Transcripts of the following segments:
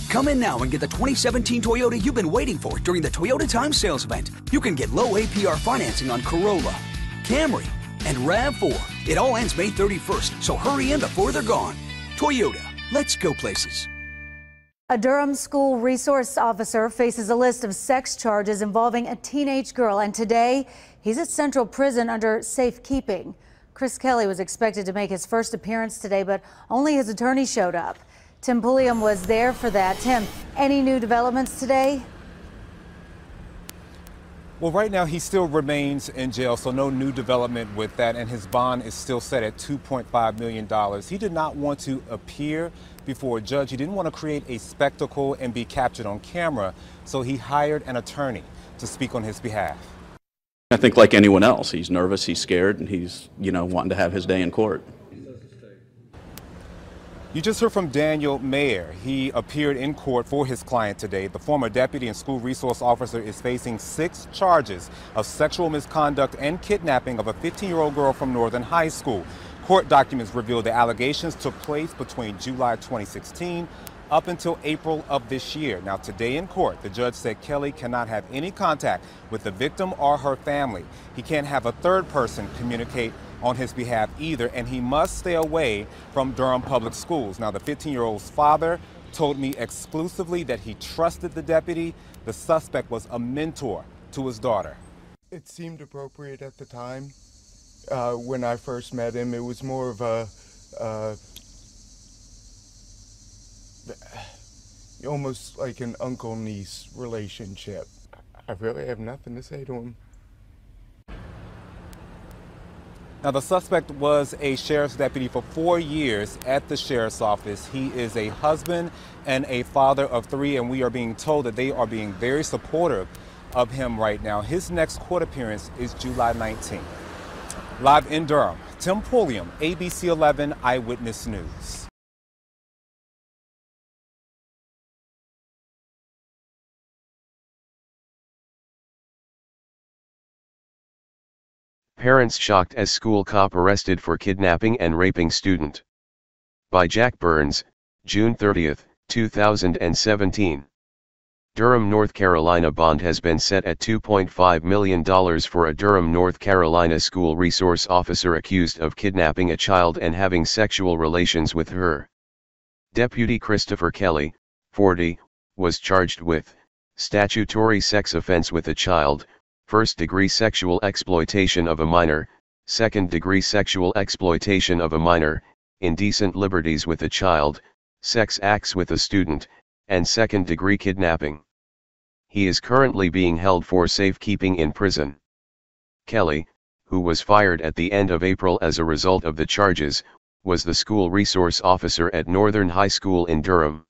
Come in now and get the 2017 Toyota you've been waiting for during the Toyota Time Sales Event. You can get low APR financing on Corolla, Camry, and RAV4. It all ends May 31st, so hurry in before they're gone. Toyota, let's go places. A Durham school resource officer faces a list of sex charges involving a teenage girl, and today he's at Central Prison under safekeeping. Chris Kelly was expected to make his first appearance today, but only his attorney showed up. Tim Pulliam was there for that. Tim, any new developments today? Well, right now he still remains in jail, so no new development with that, and his bond is still set at $2.5 million. He did not want to appear before a judge. He didn't want to create a spectacle and be captured on camera, so he hired an attorney to speak on his behalf. I think like anyone else, he's nervous, he's scared, and he's, wanting to have his day in court. You just heard from Daniel Mayer. He appeared in court for his client today. The former deputy and school resource officer is facing 6 charges of sexual misconduct and kidnapping of a 15-year-old girl from Northern High School. Court documents reveal the allegations took place between July 2016 up until April of this year. Now, today in court, the judge said Kelly cannot have any contact with the victim or her family. He can't have a third person communicate on his behalf either, and he must stay away from Durham Public Schools. Now, the 15-year-old's father told me exclusively that he trusted the deputy. The suspect was a mentor to his daughter. It seemed appropriate at the time. When I first met him, it was more of a almost like an uncle-niece relationship. I really have nothing to say to him. Now, the suspect was a sheriff's deputy for 4 years at the sheriff's office. He is a husband and a father of 3, and we are being told that they are being very supportive of him right now. His next court appearance is July 19th. Live in Durham, Tim Pulliam, ABC 11 Eyewitness News. Parents shocked as school cop arrested for kidnapping and raping student. By Jack Burns, June 30, 2017. Durham, North Carolina bond has been set at $2.5 million for a Durham, North Carolina school resource officer accused of kidnapping a child and having sexual relations with her. Deputy Christopher Kelly, 40, was charged with statutory sex offense with a child, first-degree sexual exploitation of a minor, second-degree sexual exploitation of a minor, indecent liberties with a child, sex acts with a student, and second-degree kidnapping. He is currently being held for safekeeping in prison. Kelly, who was fired at the end of April as a result of the charges, was the school resource officer at Northern High School in Durham.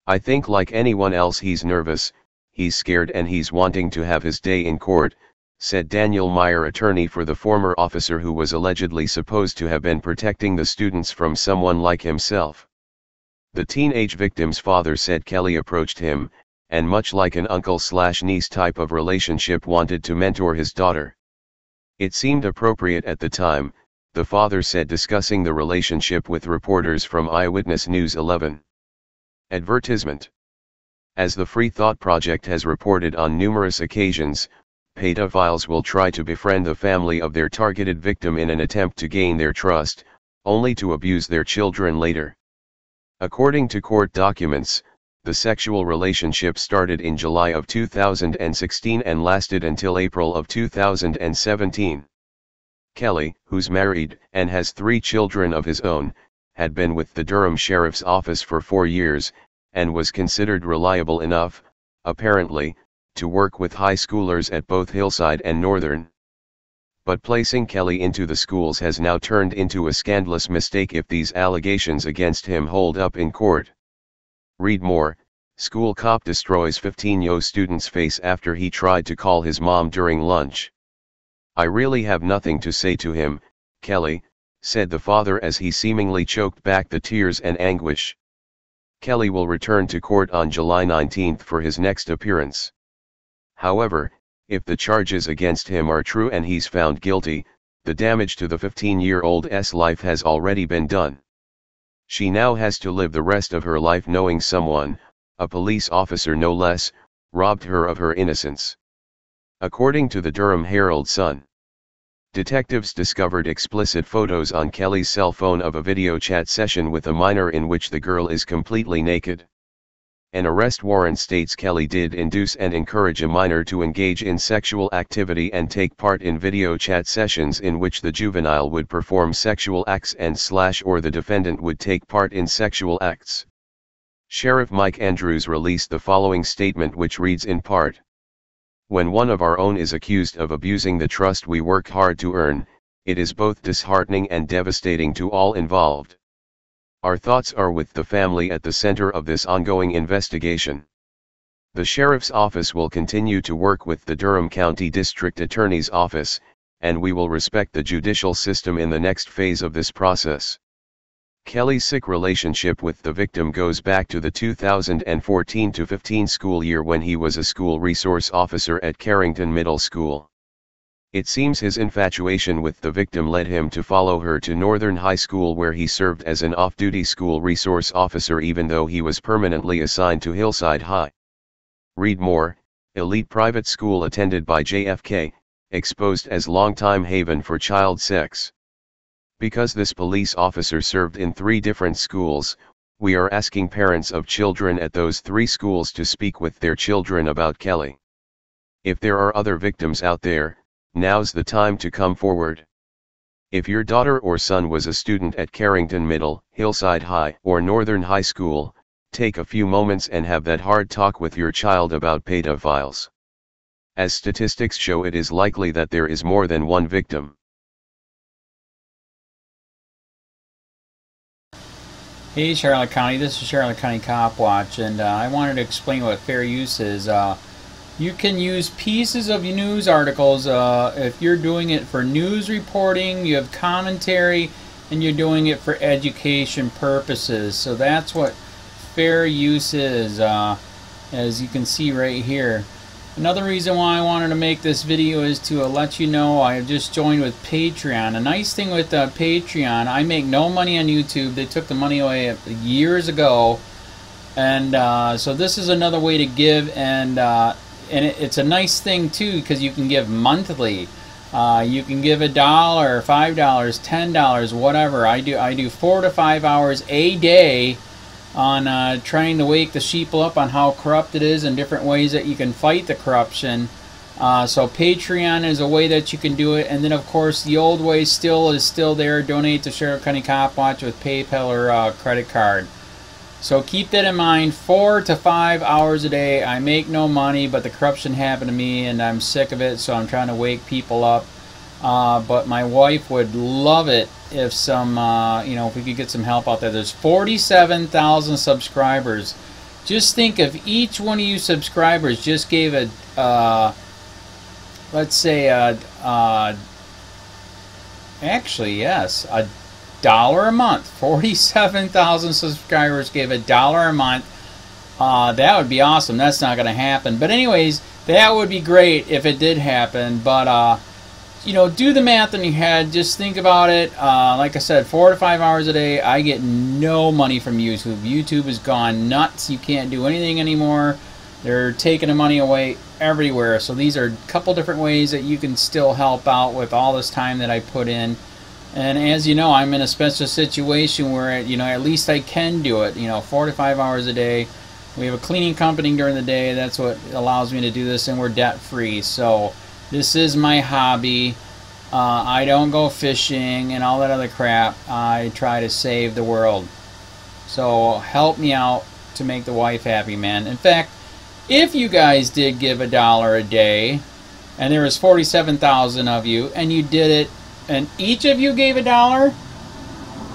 I think like anyone else he's nervous, he's scared, and he's wanting to have his day in court, said Daniel Meyer, attorney for the former officer who was allegedly supposed to have been protecting the students from someone like himself. The teenage victim's father said Kelly approached him, and much like an uncle/niece type of relationship wanted to mentor his daughter. It seemed appropriate at the time, the father said, discussing the relationship with reporters from Eyewitness News 11. Advertisement. As the Free Thought Project has reported on numerous occasions, pedophiles will try to befriend the family of their targeted victim in an attempt to gain their trust, only to abuse their children later. According to court documents, the sexual relationship started in July of 2016 and lasted until April of 2017. Kelly, who's married and has 3 children of his own, had been with the Durham Sheriff's Office for 4 years, and was considered reliable enough, apparently, to work with high schoolers at both Hillside and Northern. But placing Kelly into the schools has now turned into a scandalous mistake if these allegations against him hold up in court. Read more. School cop destroys 15-year-old student's face after he tried to call his mom during lunch. I really have nothing to say to him, Kelly, said the father as he seemingly choked back the tears and anguish. Kelly will return to court on July 19 for his next appearance. However, if the charges against him are true and he's found guilty, the damage to the 15-year-old's life has already been done. She now has to live the rest of her life knowing someone, A police officer no less, robbed her of her innocence. According to the Durham Herald-Sun, detectives discovered explicit photos on Kelly's cell phone of a video chat session with a minor in which the girl is completely naked. An arrest warrant states Kelly did induce and encourage a minor to engage in sexual activity and take part in video chat sessions in which the juvenile would perform sexual acts or the defendant would take part in sexual acts. Sheriff Mike Andrews released the following statement, which reads in part, "When one of our own is accused of abusing the trust we work hard to earn, it is both disheartening and devastating to all involved. Our thoughts are with the family at the center of this ongoing investigation. The Sheriff's Office will continue to work with the Durham County District Attorney's Office, and we will respect the judicial system in the next phase of this process." Kelly's sick relationship with the victim goes back to the 2014-15 school year when he was a school resource officer at Carrington Middle School. It seems his infatuation with the victim led him to follow her to Northern High School, where he served as an off-duty school resource officer even though he was permanently assigned to Hillside High. Read more, elite private school attended by JFK, exposed as longtime haven for child sex. Because this police officer served in 3 different schools, we are asking parents of children at those 3 schools to speak with their children about Kelly. If there are other victims out there, now's the time to come forward. If your daughter or son was a student at Carrington Middle, Hillside High, or Northern High School, take a few moments and have that hard talk with your child about pedophiles. As statistics show, it is likely that there is more than one victim. Hey Charlotte County, this is Charlotte County Cop Watch, and I wanted to explain what fair use is. You can use pieces of news articles if you're doing it for news reporting, you have commentary, and you're doing it for education purposes. So that's what fair use is, as you can see right here. Another reason why I wanted to make this video is to let you know I have just joined with Patreon. A nice thing with Patreon, I make no money on YouTube. They took the money away years ago, and so this is another way to give, and it's a nice thing too because you can give monthly. You can give $1, $5, $10, whatever. I do 4 to 5 hours a day on trying to wake the sheeple up on how corrupt it is and different ways that you can fight the corruption. So Patreon is a way that you can do it, and then of course the old way is still there. Donate to Sheriff County Cop Watch with PayPal or credit card. So keep that in mind. 4 to 5 hours a day. I make no money, but the corruption happened to me and I'm sick of it, so I'm trying to wake people up. But my wife would love it if if we could get some help out there. There's 47,000 subscribers. Just think if each one of you subscribers just gave let's say actually yes, $1 a month. 47,000 subscribers gave $1 a month. That would be awesome. That's not going to happen. But anyways, that would be great if it did happen. But do the math in your head. Just think about it. Like I said, 4 to 5 hours a day. I get no money from YouTube. YouTube has gone nuts. You can't do anything anymore. They're taking the money away everywhere. So these are a couple different ways that you can still help out with all this time that I put in. And as you know, I'm in a special situation where, at least I can do it. 4 to 5 hours a day. We have a cleaning company during the day. That's what allows me to do this, and we're debt-free. So this is my hobby. I don't go fishing and all that other crap. I try to save the world. So help me out to make the wife happy, man. In fact, if you guys did give $1 a day, and there was 47,000 of you, and you did it, and each of you gave $1,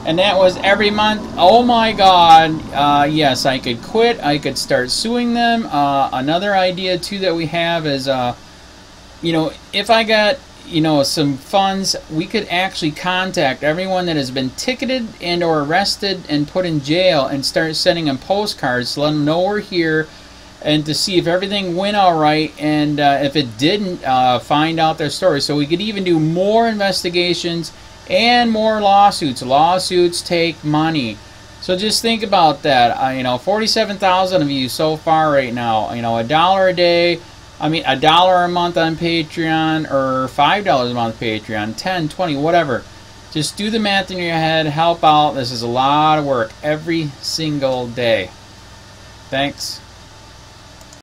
and that was every month, oh my God, yes, I could quit. I could start suing them. Another idea too that we have is if I got some funds, we could actually contact everyone that has been ticketed and or arrested and put in jail and start sending them postcards to let them know we're here, and to see if everything went all right, and if it didn't, find out their story. So we could even do more investigations and more lawsuits. Lawsuits take money. So just think about that. You know, 47,000 of you so far right now. You know, $1 a day. I mean, $1 a month on Patreon, or $5 a month Patreon, 10, 20, whatever. Just do the math in your head. Help out. This is a lot of work every single day. Thanks.